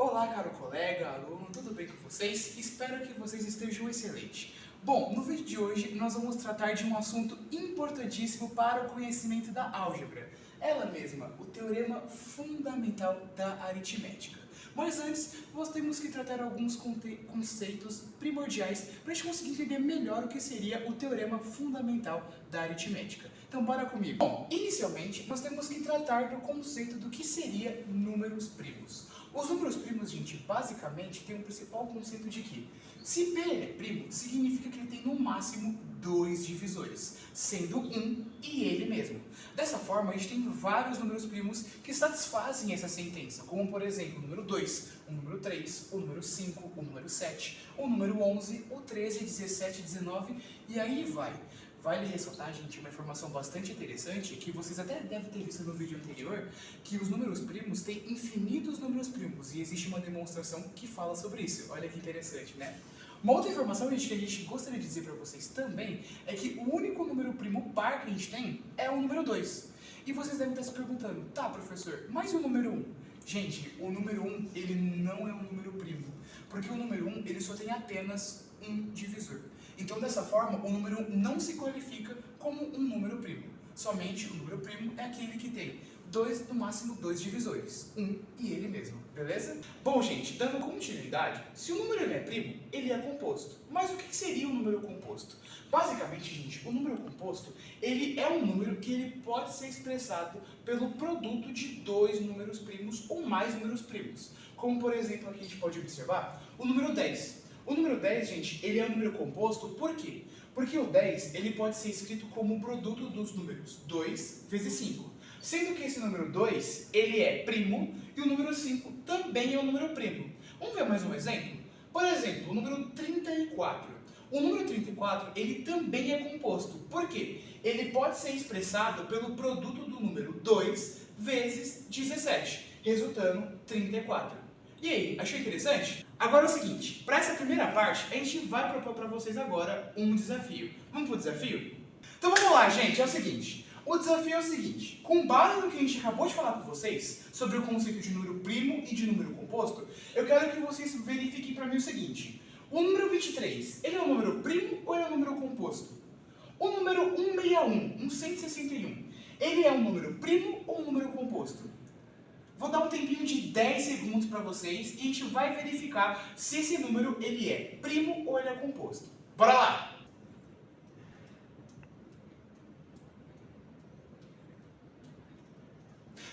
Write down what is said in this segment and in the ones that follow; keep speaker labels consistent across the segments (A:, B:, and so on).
A: Olá, caro colega, aluno, tudo bem com vocês? Espero que vocês estejam excelentes. Bom, no vídeo de hoje nós vamos tratar de um assunto importantíssimo para o conhecimento da álgebra. Ela mesma, o teorema fundamental da aritmética. Mas antes, nós temos que tratar alguns conceitos primordiais para a gente conseguir entender melhor o que seria o teorema fundamental da aritmética. Então, bora comigo. Bom, inicialmente, nós temos que tratar do conceito do que seria números primos. Os números primos, gente, basicamente tem um principal conceito de que se P é primo, significa que ele tem no máximo dois divisores, sendo um e ele mesmo. Dessa forma, a gente tem vários números primos que satisfazem essa sentença, como por exemplo o número 2, o número 3, o número 5, o número 7, o número 11, o 13, 17, 19 e aí vai. Vale ressaltar, gente, uma informação bastante interessante, que vocês até devem ter visto no vídeo anterior, que os números primos têm infinitos números primos, e existe uma demonstração que fala sobre isso. Olha que interessante, né? Uma outra informação, gente, que a gente gostaria de dizer para vocês também, é que o único número primo par que a gente tem é o número 2. E vocês devem estar se perguntando, tá, professor, mas o número 1? Gente, o número 1, ele não é um número primo, porque o número 1, ele só tem apenas um divisor. Então, dessa forma, o número 1 não se qualifica como um número primo. Somente o número primo é aquele que tem no máximo dois divisores, um e ele mesmo, beleza? Bom, gente, dando continuidade, se o número ele é primo, ele é composto. Mas o que seria um número composto? Basicamente, gente, o número composto, ele é um número que ele pode ser expressado pelo produto de dois números primos ou mais números primos. Como, por exemplo, aqui a gente pode observar o número 10. O número 10, gente, ele é um número composto, por quê? Porque o 10, ele pode ser escrito como o produto dos números 2 vezes 5. Sendo que esse número 2, ele é primo, e o número 5 também é um número primo. Vamos ver mais um exemplo? Por exemplo, o número 34. O número 34, ele também é composto. Por quê? Ele pode ser expressado pelo produto do número 2 vezes 17, resultando 34. E aí, achou interessante? Agora é o seguinte, para essa primeira parte, a gente vai propor para vocês agora um desafio. Vamos pro desafio? Então vamos lá, gente, é o seguinte. O desafio é o seguinte, com base no que a gente acabou de falar com vocês, sobre o conceito de número primo e de número composto, eu quero que vocês verifiquem para mim o seguinte. O número 23, ele é um número primo ou é um número composto? O número 161, 161, ele é um número primo ou um número composto? Vou dar um tempinho de 10 segundos para vocês e a gente vai verificar se esse número ele é primo ou ele é composto. Bora lá!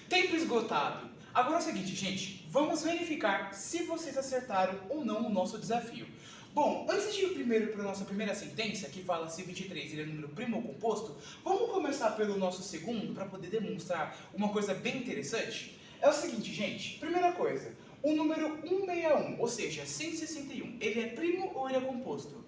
A: Tempo esgotado. Agora é o seguinte, gente, vamos verificar se vocês acertaram ou não o nosso desafio. Bom, antes de ir primeiro para a nossa primeira sentença, que fala se 23 ele é número primo ou composto, vamos começar pelo nosso segundo para poder demonstrar uma coisa bem interessante. É o seguinte, gente, primeira coisa, o número 161, ou seja, 161, ele é primo ou ele é composto?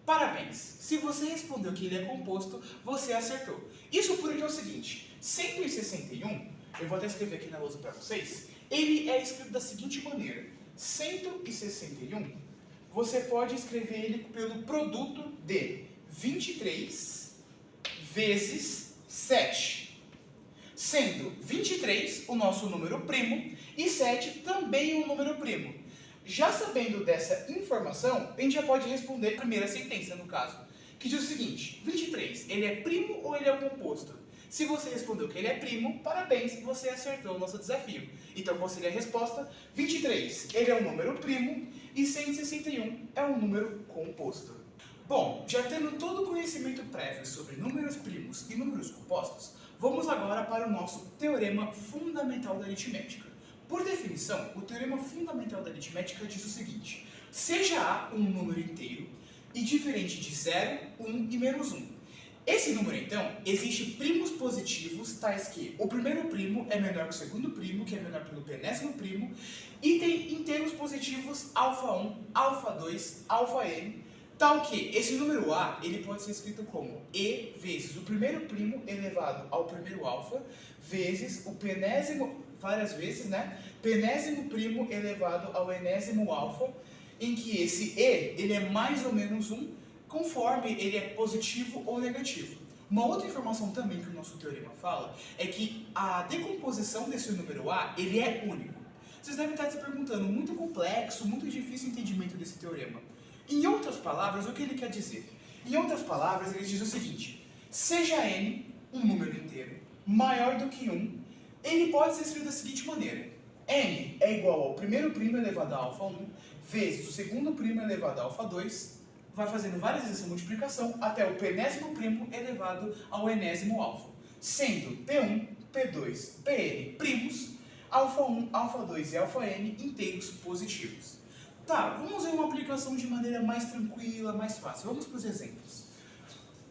A: Parabéns! Se você respondeu que ele é composto, você acertou. Isso porque é o seguinte, 161, eu vou até escrever aqui na lousa para vocês, ele é escrito da seguinte maneira, 161, você pode escrever ele pelo produto de 23 vezes 7. Sendo 23 o nosso número primo e 7 também um número primo. Já sabendo dessa informação, a gente já pode responder a primeira sentença, no caso, que diz o seguinte, 23, ele é primo ou ele é composto? Se você respondeu que ele é primo, parabéns, você acertou o nosso desafio. Então, qual seria a resposta? 23, ele é um número primo e 161 é um número composto. Bom, já tendo todo o conhecimento prévio sobre números primos e números compostos, vamos agora para o nosso teorema fundamental da aritmética. Por definição, o teorema fundamental da aritmética diz o seguinte, seja A um número inteiro e diferente de 0, 1 e menos 1. Esse número, então, existe primos positivos, tais que o primeiro primo é menor que o segundo primo, que é menor pelo penésimo primo, e tem inteiros positivos α1, α2, αn, tal que esse número A ele pode ser escrito como E vezes o primeiro primo elevado ao primeiro alfa, vezes o penésimo, várias vezes, né? Penésimo primo elevado ao enésimo alfa, em que esse E ele é mais ou menos 1, conforme ele é positivo ou negativo. Uma outra informação também que o nosso teorema fala é que a decomposição desse número A ele é único. Vocês devem estar se perguntando, muito complexo, muito difícil o entendimento desse teorema. Em outras palavras, o que ele quer dizer? Em outras palavras, ele diz o seguinte: seja n um número inteiro maior do que 1, ele pode ser escrito da seguinte maneira: n é igual ao primeiro primo elevado a alfa 1 vezes o segundo primo elevado a alfa 2, vai fazendo várias vezes essa multiplicação até o penésimo primo elevado ao enésimo alfa, sendo P1, P2, Pn primos, alfa 1, alfa 2 e alfa n inteiros positivos. Tá, vamos ver uma aplicação de maneira mais tranquila, mais fácil. Vamos para os exemplos.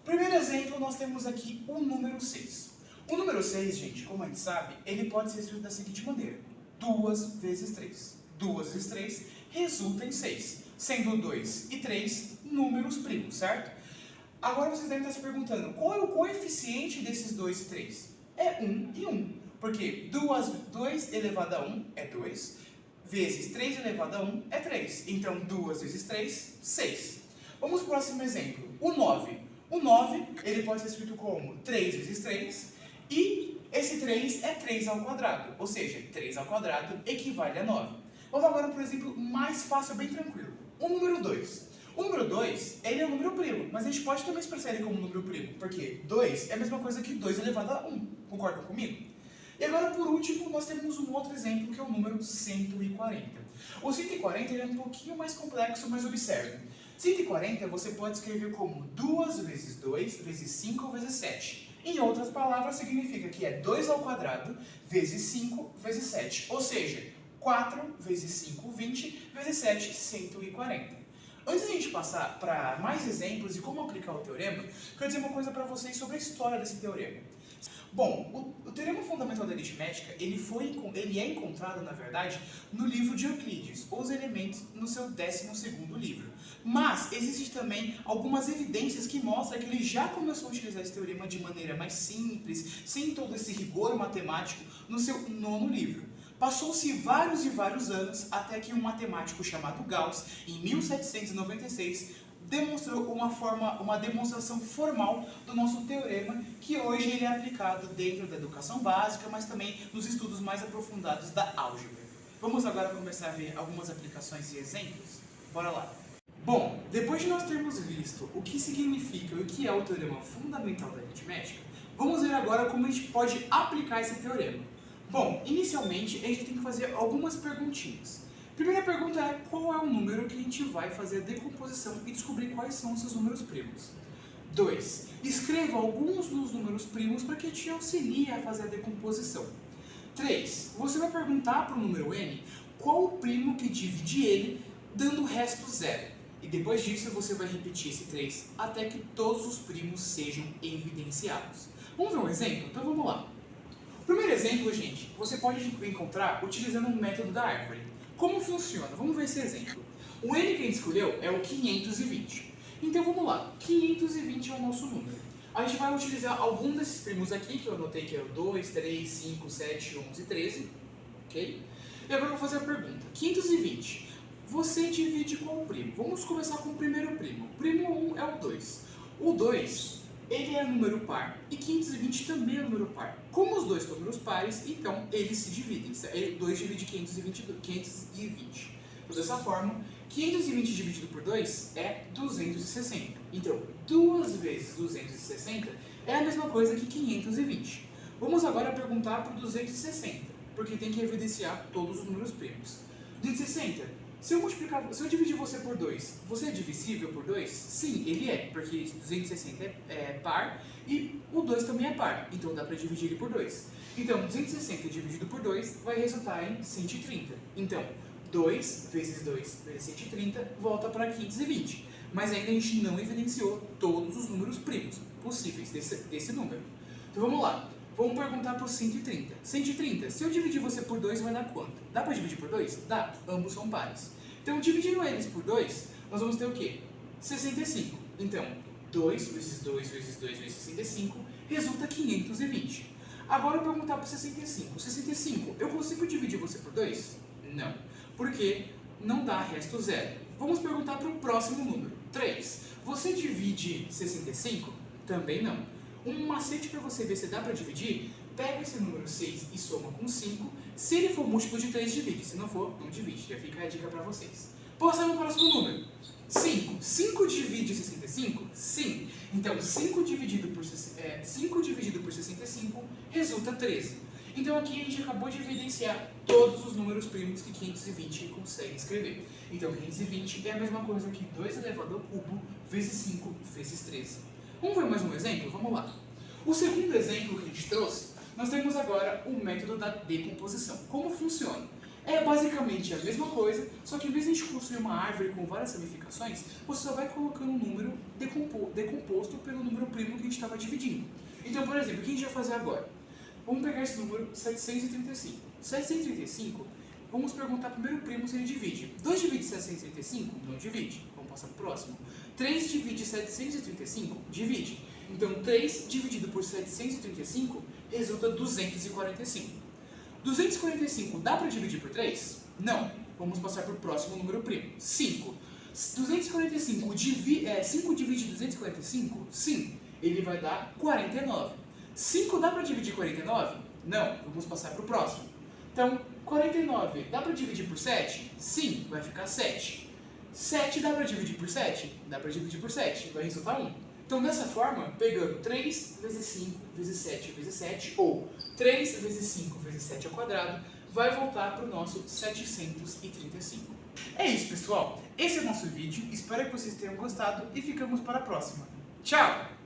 A: Primeiro exemplo, nós temos aqui o número 6. O número 6, gente, como a gente sabe, ele pode ser escrito da seguinte maneira: 2 vezes 3. 2 vezes 3 resulta em 6, sendo 2 e 3 números primos, certo? Agora vocês devem estar se perguntando, qual é o coeficiente desses 2 e 3? É 1 e 1, porque 2 elevado a 1 é 2, vezes 3 elevado a 1 é 3. Então, 2 vezes 3, 6. Vamos para o próximo exemplo, o 9. O 9, ele pode ser escrito como 3 vezes 3, e esse 3 é 3 ao quadrado, ou seja, 3 ao quadrado equivale a 9. Vamos agora para um exemplo mais fácil, bem tranquilo. O número 2. O número 2, ele é um número primo, mas a gente pode também expressar ele como número primo, porque 2 é a mesma coisa que 2 elevado a 1. Concordam comigo? E agora, por último, nós temos um outro exemplo, que é o número 140. O 140 ele é um pouquinho mais complexo, mas observe. 140 você pode escrever como 2 vezes 2 vezes 5 vezes 7. Em outras palavras, significa que é 2 ao quadrado vezes 5 vezes 7. Ou seja, 4 vezes 5, 20, vezes 7, 140. Antes de a gente passar para mais exemplos e como aplicar o teorema, quero dizer uma coisa para vocês sobre a história desse teorema. Bom, o teorema fundamental da aritmética, ele é encontrado, na verdade, no livro de Euclides, Os Elementos, no seu 12º livro. Mas existem também algumas evidências que mostram que ele já começou a utilizar esse teorema de maneira mais simples, sem todo esse rigor matemático, no seu 9º livro. Passou-se vários e vários anos até que um matemático chamado Gauss, em 1796, demonstrou uma demonstração formal do nosso teorema, que hoje ele é aplicado dentro da educação básica, mas também nos estudos mais aprofundados da álgebra. Vamos agora começar a ver algumas aplicações e exemplos? Bora lá! Bom, depois de nós termos visto o que significa e o que é o teorema fundamental da aritmética, vamos ver agora como a gente pode aplicar esse teorema. Bom, inicialmente a gente tem que fazer algumas perguntinhas. Primeira pergunta é: qual é o número que a gente vai fazer a decomposição e descobrir quais são os seus números primos? 2. Escreva alguns dos números primos para que te auxilie a fazer a decomposição. 3. Você vai perguntar para o número n qual o primo que divide ele, dando o resto zero. E depois disso você vai repetir esse 3 até que todos os primos sejam evidenciados. Vamos ver um exemplo? Então vamos lá. O primeiro exemplo, gente, você pode encontrar utilizando o método da árvore. Como funciona? Vamos ver esse exemplo. O n que a gente escolheu é o 520. Então vamos lá, 520 é o nosso número. A gente vai utilizar algum desses primos aqui, que eu anotei que é o 2, 3, 5, 7, 11 e 13. Ok? E agora eu vou fazer a pergunta. 520. Você divide qual primo? Vamos começar com o primeiro primo. O primo 1 é o 2. O 2, ele é número par, e 520 também é número par. Como os dois são números pares, então eles se dividem. 2 divide 520. Dessa forma, 520 dividido por 2 é 260. Então, 2 vezes 260 é a mesma coisa que 520. Vamos agora perguntar para o 260, porque tem que evidenciar todos os números primos. 260. Se eu dividir você por 2, você é divisível por 2? Sim, ele é, porque 260 é par e o 2 também é par, então dá para dividir ele por 2. Então, 260 dividido por 2 vai resultar em 130. Então, 2 vezes 2 vezes 130 volta para 520. Mas ainda a gente não evidenciou todos os números primos possíveis desse número. Então vamos lá. Vamos perguntar para o 130. 130, se eu dividir você por 2, vai dar quanto? Dá para dividir por 2? Dá. Ambos são pares. Então, dividindo eles por 2, nós vamos ter o quê? 65. Então, 2 vezes 2 vezes 2 vezes 65 resulta 520. Agora eu vou perguntar para o 65. 65, eu consigo dividir você por 2? Não. Porque não dá resto zero. Vamos perguntar para o próximo número. 3. Você divide 65? Também não. Um macete para você ver se dá para dividir: pega esse número 6 e soma com 5, Se ele for múltiplo de 3, divide. Se não for, não divide. Já fica a dica para vocês. Passamos para o próximo número. 5. 5 divide 65? Sim. Então, 5 dividido por 65 resulta 13. Então aqui a gente acabou de evidenciar todos os números primos que 520 consegue escrever. Então 520 é a mesma coisa que 2 elevado ao cubo vezes 5 vezes 13. Vamos ver mais um exemplo? Vamos lá. O segundo exemplo que a gente trouxe, nós temos agora o método da decomposição. Como funciona? É basicamente a mesma coisa, só que em vez de a gente construir uma árvore com várias ramificações, você só vai colocando um número decomposto pelo número primo que a gente estava dividindo. Então, por exemplo, o que a gente vai fazer agora? Vamos pegar esse número 735. 735, vamos perguntar primeiro o primo se ele divide. 2 divide 735? Não divide. Vamos passar para o próximo. 3 divide 735? Divide. Então, 3 dividido por 735 resulta 245. 245 dá para dividir por 3? Não. Vamos passar para o próximo número primo. 5. 5 divide 245? Sim. Ele vai dar 49. 5 dá para dividir 49? Não. Vamos passar para o próximo. Então, 49 dá para dividir por 7? Sim. Vai ficar 7. 7 dá para dividir por 7? Dá para dividir por 7. Vai resultar 1. Então, dessa forma, pegando 3 vezes 5 vezes 7 vezes 7, ou 3 vezes 5 vezes 7 ao quadrado, vai voltar para o nosso 735. É isso, pessoal. Esse é o nosso vídeo. Espero que vocês tenham gostado e ficamos para a próxima. Tchau!